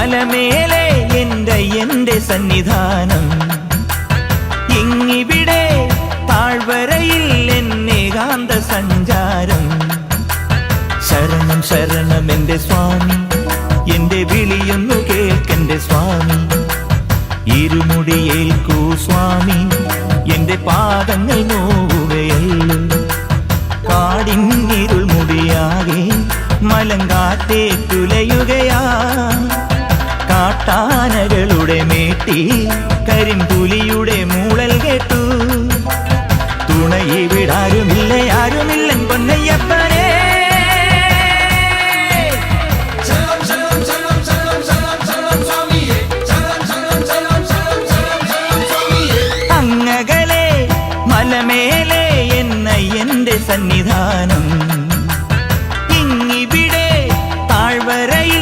മലമേലെ എന്റെ സന്നിധാനം, ഇങ്ങിവിടെ താഴ്വരയിൽ എന്നേകാന്ത സഞ്ചാരം. ശരണം ശരണം എന്റെ സ്വാമി, എന്റെ വിളിയൊന്നു കേൾക്കെന്റെ സ്വാമി. ഇരുമുടിയേൽക്കൂ സ്വാമി, എന്റെ പാദങ്ങൾ നോവുകയല്ലോ. കാടിന്നിരുൾ മുടിയാകെ മലങ്കാറ്റേറ്റുലയുകയാ. കാട്ടാനകളുടെ മേട്ടി കരിമ്പുലിയുടെ മൂളൽ കേട്ടു. തുണയിവിടാരുമില്ല ആരുമില്ലൻ പൊന്നയ്യപ്പനേ. അങ്ങകലെ മലമേലെ എന്റെ സന്നിധാനം,